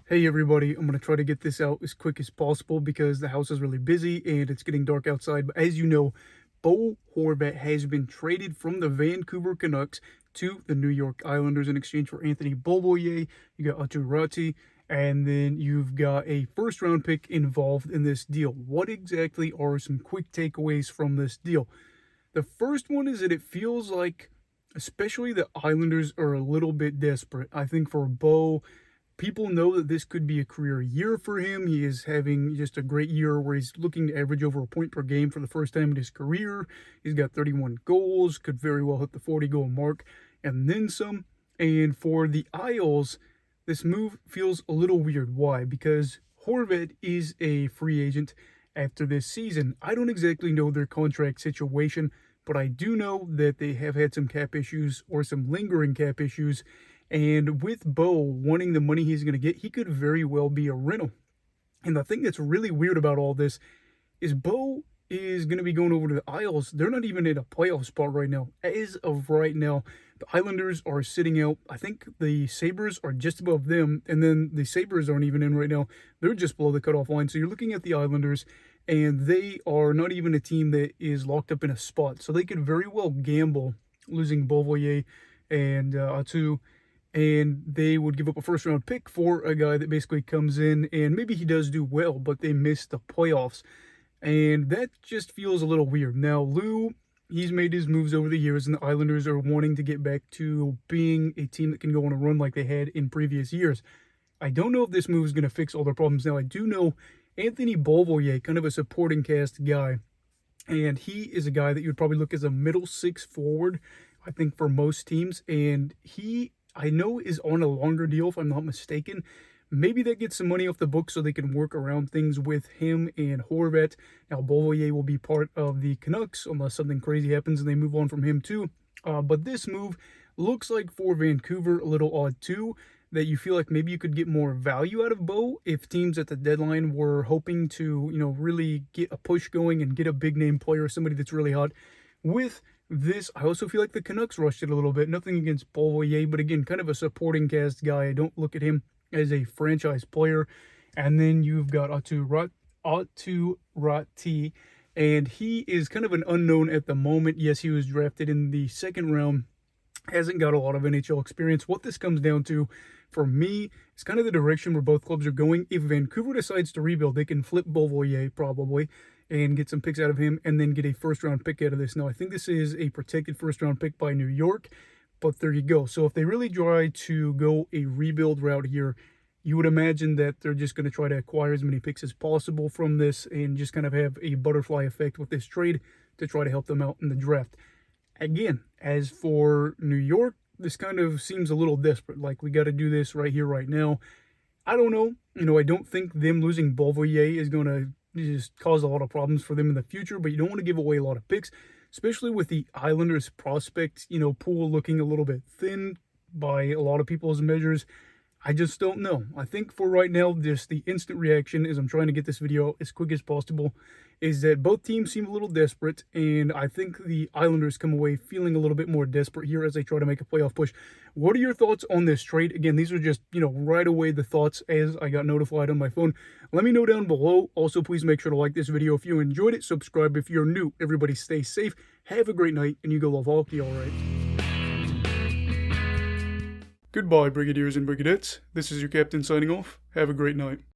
Hey everybody, I'm going to try to get this out as quick as possible because the house is really busy and it's getting dark outside. But as you know, Bo Horvat has been traded from the Vancouver Canucks to the New York Islanders in exchange for Anthony Beauvillier. You got Raty, and then you've got a first round pick involved in this deal. What exactly are some quick takeaways from this deal? The first one is that it feels like, especially the Islanders are a little bit desperate. I think for Bo, people know that this could be a career year for him. He is having just a great year where he's looking to average over a point per game for the first time in his career. He's got 31 goals, could very well hit the 40-goal mark, and then some. And for the Isles, this move feels a little weird. Why? Because Horvat is a free agent after this season. I don't exactly know their contract situation, but I do know that they have had some cap issues or some lingering cap issues. And with Bo wanting the money he's going to get, he could very well be a rental. And the thing that's really weird about all this is Bo is going to be going over to the Isles. They're not even in a playoff spot right now. As of right now, the Islanders are sitting out. I think the Sabres are just above them, and then the Sabres aren't even in right now. They're just below the cutoff line. So you're looking at the Islanders, and they are not even a team that is locked up in a spot. So they could very well gamble losing Beauvillier and Atu, and they would give up a first-round pick for a guy that basically comes in, and maybe he does do well, but they miss the playoffs. And that just feels a little weird. Now, Lou, he's made his moves over the years, and the Islanders are wanting to get back to being a team that can go on a run like they had in previous years. I don't know if this move is going to fix all their problems. Now, I do know Anthony Beauvillier, kind of a supporting cast guy, and he is a guy that you would probably look as a middle six forward, I think, for most teams. And he, I know, is on a longer deal, if I'm not mistaken. Maybe that gets some money off the books so they can work around things with him and Horvat. Now, Beauvillier will be part of the Canucks unless something crazy happens and they move on from him too. But this move looks like for Vancouver a little odd too, that you feel like maybe you could get more value out of Bo if teams at the deadline were hoping to, really get a push going and get a big name player, somebody that's really hot. With this, I also feel like the Canucks rushed it a little bit. Nothing against Beauvillier, but again, kind of a supporting cast guy. I don't look at him as a franchise player. And then you've got Raty, and he is kind of an unknown at the moment. Yes, he was drafted in the second round, hasn't got a lot of NHL experience. What this comes down to, for me, is kind of the direction where both clubs are going. If Vancouver decides to rebuild, they can flip Beauvillier probably and get some picks out of him and then get a first-round pick out of this. Now, I think this is a protected first-round pick by New York, but there you go. So if they really try to go a rebuild route here, you would imagine that they're just going to try to acquire as many picks as possible from this and just kind of have a butterfly effect with this trade to try to help them out in the draft. Again, as for New York, this kind of seems a little desperate. Like, we got to do this right here, right now. I don't know. I don't think them losing Beauvillier is going to just cause a lot of problems for them in the future, but you don't want to give away a lot of picks, especially with the Islanders prospect, pool looking a little bit thin by a lot of people's measures. I just don't know. I think for right now, just the instant reaction as I'm trying to get this video as quick as possible is that both teams seem a little desperate, and I think the Islanders come away feeling a little bit more desperate here as they try to make a playoff push. What are your thoughts on this trade? Again, these are just, right away the thoughts as I got notified on my phone. Let me know down below. Also, please make sure to like this video if you enjoyed it. Subscribe if you're new. Everybody stay safe. Have a great night, and you go love hockey, all right? Goodbye, Brigadiers and Brigadettes. This is your captain signing off. Have a great night.